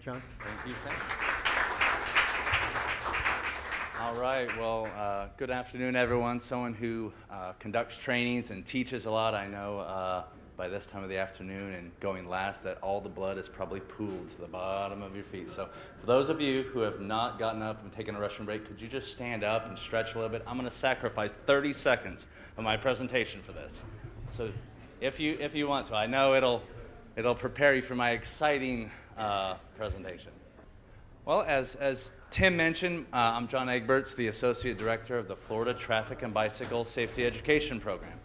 John. Thank you. Thanks. All right. Well, good afternoon, everyone. Someone who conducts trainings and teaches a lot. I know by this time of the afternoon and going last that all the blood is probably pooled to the bottom of your feet. So for those of you who have not gotten up and taken a restroom break, could you just stand up and stretch a little bit? I'm going to sacrifice 30 seconds of my presentation for this. So if you want to, I know it'll prepare you for my exciting presentation. Well, as Tim mentioned, I'm John Egberts, the Associate Director of the Florida Traffic and Bicycle Safety Education Program.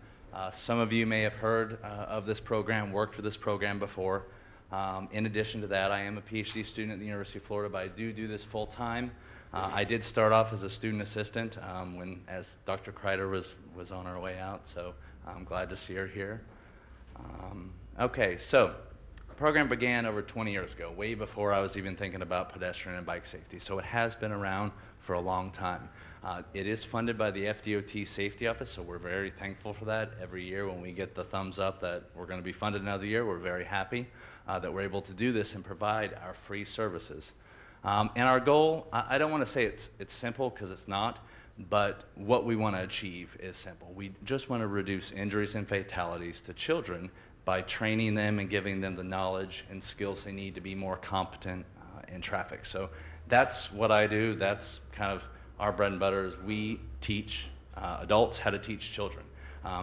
Some of you may have heard of this program, worked with this program before. In addition to that, I am a PhD student at the University of Florida, but I do this full time. I did start off as a student assistant as Dr. Kreider was on our way out, so I'm glad to see her here. Okay, so the program began over 20 years ago, way before I was even thinking about pedestrian and bike safety, so it has been around for a long time. It is funded by the FDOT Safety Office, so we're very thankful for that. Every year when we get the thumbs up that we're going to be funded another year, we're very happy that we're able to do this and provide our free services. And our goal, I don't want to say it's simple because it's not, but what we want to achieve is simple. We just want to reduce injuries and fatalities to children by training them and giving them the knowledge and skills they need to be more competent in traffic. So that's what I do. That's kind of our bread and butter is we teach adults how to teach children.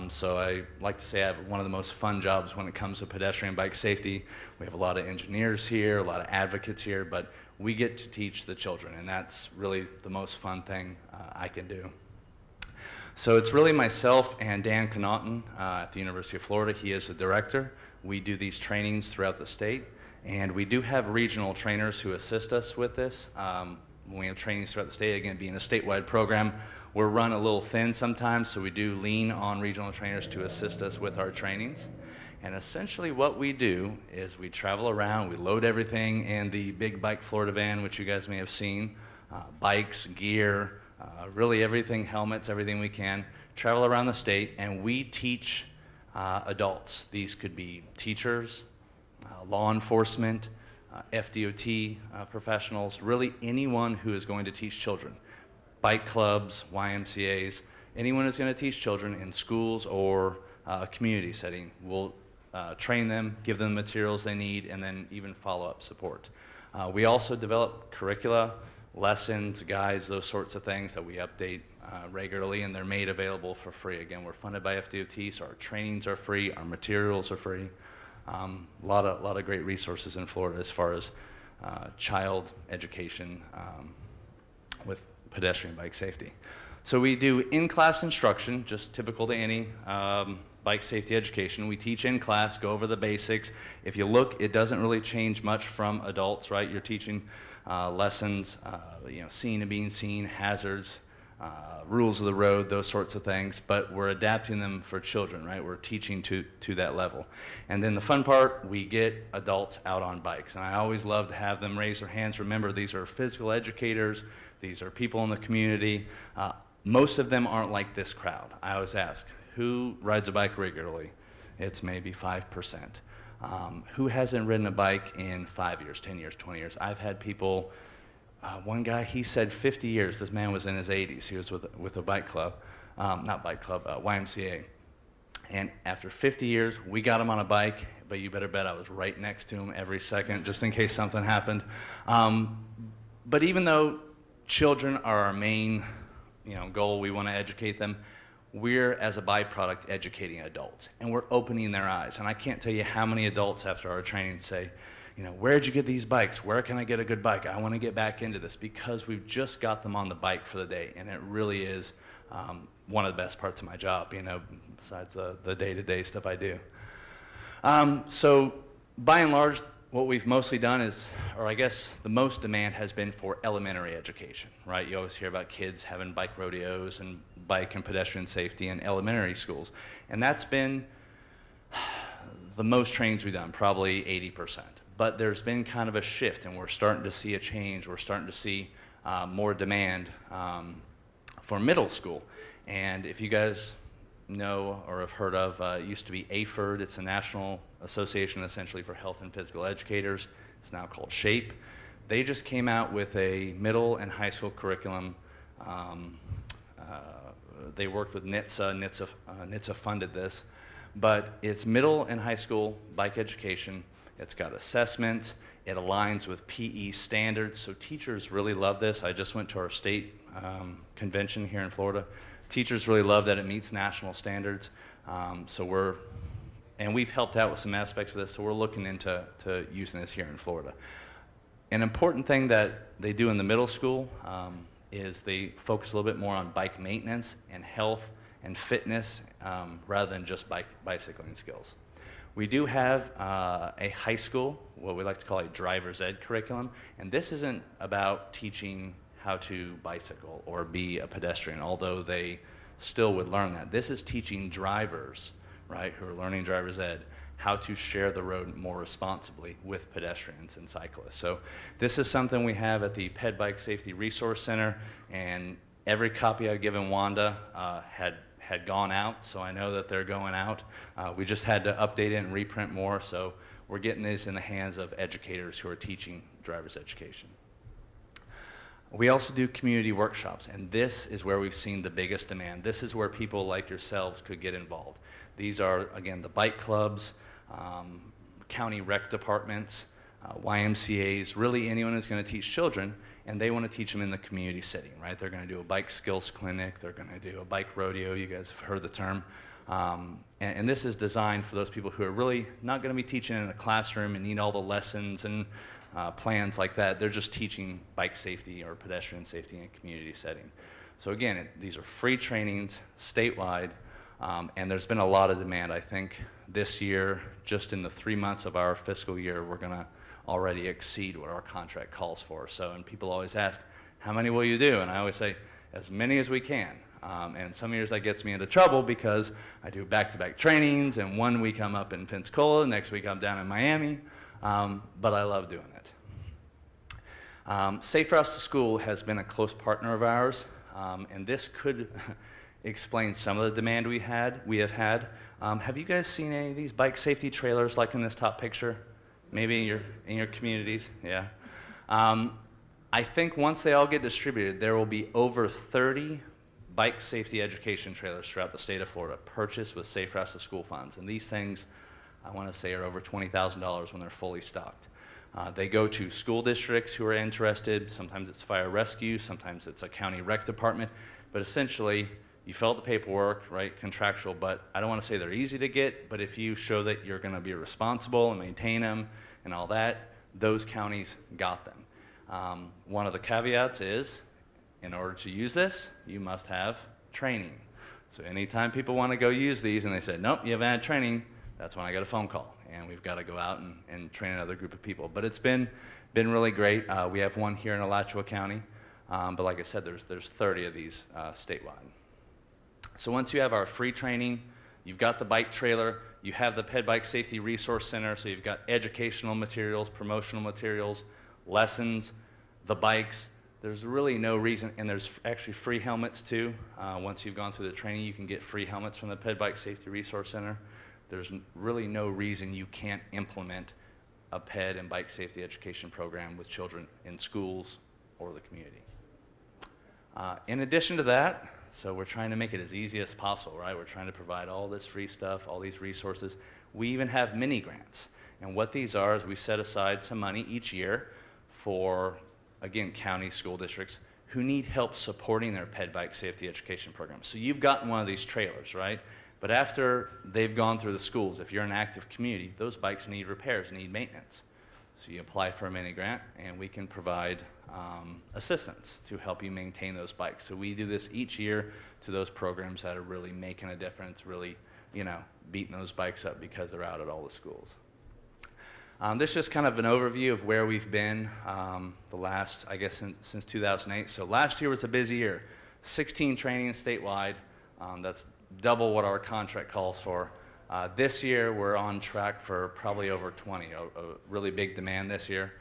So I like to say I have one of the most fun jobs when it comes to pedestrian bike safety. We have a lot of engineers here, a lot of advocates here, but we get to teach the children, and that's really the most fun thing I can do. So it's really myself and Dan Connaughton at the University of Florida. He is the director. We do these trainings throughout the state, and we do have regional trainers who assist us with this. When we have trainings throughout the state, again, being a statewide program, we're run a little thin sometimes, so we do lean on regional trainers to assist us with our trainings. And essentially what we do is we travel around, we load everything in the big Bike Florida van, which you guys may have seen, bikes, gear, really everything, helmets, everything we can, travel around the state, and we teach adults. These could be teachers, law enforcement, FDOT professionals, really anyone who is going to teach children. Bike clubs, YMCAs, anyone who's going to teach children in schools or a community setting. We'll train them, give them the materials they need, and then even follow-up support. We also develop curricula, lessons, guides, those sorts of things that we update regularly, and they're made available for free. Again, we're funded by FDOT, so our trainings are free, our materials are free. A lot of great resources in Florida as far as child education with pedestrian bike safety. So we do in-class instruction, just typical to any bike safety education. We teach in class, go over the basics. If you look, it doesn't really change much from adults, right? You're teaching lessons, seeing and being seen, hazards, rules of the road, those sorts of things, but we're adapting them for children, right? We're teaching to that level. And then the fun part, we get adults out on bikes. And I always love to have them raise their hands. Remember, these are physical educators. These are people in the community. Most of them aren't like this crowd. I always ask, who rides a bike regularly? It's maybe 5%. Who hasn't ridden a bike in 5 years, 10 years, 20 years? I've had people, one guy, he said 50 years. This man was in his 80s. He was with a bike club, YMCA. And after 50 years, we got him on a bike, but you better bet I was right next to him every second, just in case something happened. But even though children are our main goal, we want to educate them, we're, as a byproduct, educating adults, and we're opening their eyes. And I can't tell you how many adults after our training say, where'd you get these bikes? Where can I get a good bike? I want to get back into this, because we've just got them on the bike for the day, and it really is one of the best parts of my job, besides the day-to-day stuff I do. So by and large, what we've mostly done is, or I guess the most demand has been for elementary education, right? You always hear about kids having bike rodeos and bike and pedestrian safety in elementary schools. And that's been the most trainings we've done, probably 80%. But there's been kind of a shift, and we're starting to see a change. We're starting to see more demand for middle school. And if you guys know or have heard of, it used to be AFERD. It's a national association essentially for health and physical educators. It's now called SHAPE. They just came out with a middle and high school curriculum. They worked with NHTSA. NHTSA funded this. But it's middle and high school bike education. It's got assessments. It aligns with PE standards. So teachers really love this. I just went to our state convention here in Florida. Teachers really love that it meets national standards. And we've helped out with some aspects of this, so we're looking into using this here in Florida. An important thing that they do in the middle school is they focus a little bit more on bike maintenance and health and fitness rather than just bicycling skills. We do have a high school, what we like to call a driver's ed curriculum, and this isn't about teaching how to bicycle or be a pedestrian, although they still would learn that. This is teaching drivers, right, who are learning driver's ed, how to share the road more responsibly with pedestrians and cyclists. So this is something we have at the Ped Bike Safety Resource Center, and every copy I've given Wanda had gone out, so I know that they're going out. We just had to update it and reprint more, so we're getting this in the hands of educators who are teaching driver's education. We also do community workshops, and this is where we've seen the biggest demand. This is where people like yourselves could get involved. These are, again, the bike clubs, county rec departments, YMCAs, really anyone who's going to teach children, and they want to teach them in the community setting, right? They're going to do a bike skills clinic, they're going to do a bike rodeo, you guys have heard the term. And this is designed for those people who are really not going to be teaching in a classroom and need all the lessons and plans like that. They're just teaching bike safety or pedestrian safety in a community setting. So again, these are free trainings statewide, and there's been a lot of demand. I think this year, just in the 3 months of our fiscal year, we're going to already exceed what our contract calls for. So, and people always ask, how many will you do? And I always say, as many as we can. And some years that gets me into trouble because I do back-to-back trainings, and 1 week I'm up in Pensacola, next week I'm down in Miami, but I love doing it. Safe Routes to School has been a close partner of ours, and this could explain some of the demand we have had. Have you guys seen any of these bike safety trailers like in this top picture? Maybe in your communities, yeah. I think once they all get distributed, there will be over 30 bike safety education trailers throughout the state of Florida purchased with Safe Routes to School funds. And these things, I want to say, are over $20,000 when they're fully stocked. They go to school districts who are interested. Sometimes it's fire rescue, sometimes it's a county rec department. But essentially, you fill out the paperwork, right, contractual, but I don't want to say they're easy to get, but if you show that you're going to be responsible and maintain them and all that, those counties got them. One of the caveats is, in order to use this, you must have training. So anytime people want to go use these and they say, nope, you haven't had training, that's when I get a phone call. And we've got to go out and train another group of people. But it's been really great. We have one here in Alachua County. But like I said, there's 30 of these statewide. So once you have our free training, you've got the bike trailer, you have the Ped Bike Safety Resource Center, so you've got educational materials, promotional materials, lessons, the bikes. There's really no reason, and there's actually free helmets too. Once you've gone through the training, you can get free helmets from the Ped Bike Safety Resource Center. There's really no reason you can't implement a ped and bike safety education program with children in schools or the community. In addition to that, so we're trying to make it as easy as possible, right? We're trying to provide all this free stuff, all these resources. We even have mini grants. And what these are is we set aside some money each year for, again, county school districts who need help supporting their ped bike safety education program. So you've gotten one of these trailers, right? But after they've gone through the schools, if you're an active community, those bikes need repairs, need maintenance. So you apply for a mini grant, and we can provide assistance to help you maintain those bikes. So we do this each year to those programs that are really making a difference, really, beating those bikes up because they're out at all the schools. This is just kind of an overview of where we've been the last, I guess, since 2008. So last year was a busy year. 16 trainings statewide. That's double what our contract calls for. This year, we're on track for probably over 20, a really big demand this year.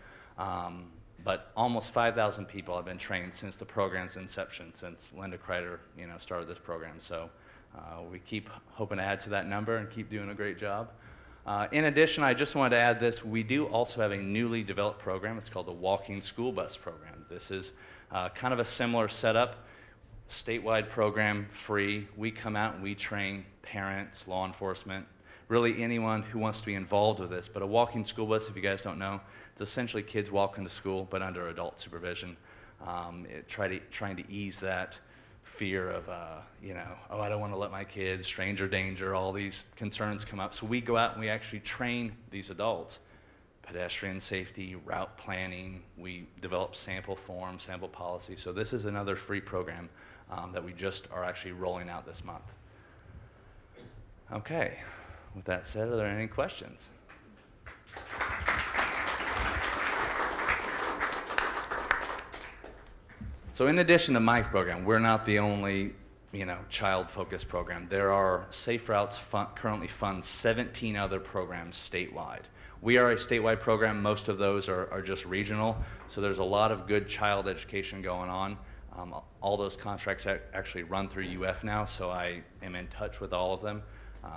But almost 5,000 people have been trained since the program's inception, since Linda Kreider, started this program. So we keep hoping to add to that number and keep doing a great job. In addition, I just wanted to add this. We do also have a newly developed program. It's called the Walking School Bus Program. This is kind of a similar setup, statewide program, free. We come out and we train parents, law enforcement, really anyone who wants to be involved with this. But a walking school bus, if you guys don't know, it's essentially kids walking to school, but under adult supervision. Trying to ease that fear of, oh, I don't want to let my kids, stranger danger, all these concerns come up. So we go out and we actually train these adults. Pedestrian safety, route planning, we develop sample forms, sample policy. So this is another free program that we just are actually rolling out this month. Okay, with that said, are there any questions? So in addition to my program, we're not the only, child-focused program. There are Safe Routes currently funds 17 other programs statewide. We are a statewide program. Most of those are just regional. So there's a lot of good child education going on. All those contracts actually run through UF now, so I am in touch with all of them.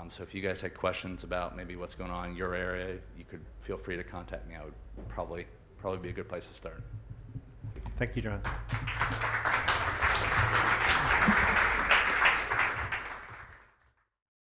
So if you guys had questions about maybe what's going on in your area, you could feel free to contact me. I would probably be a good place to start. Thank you, John.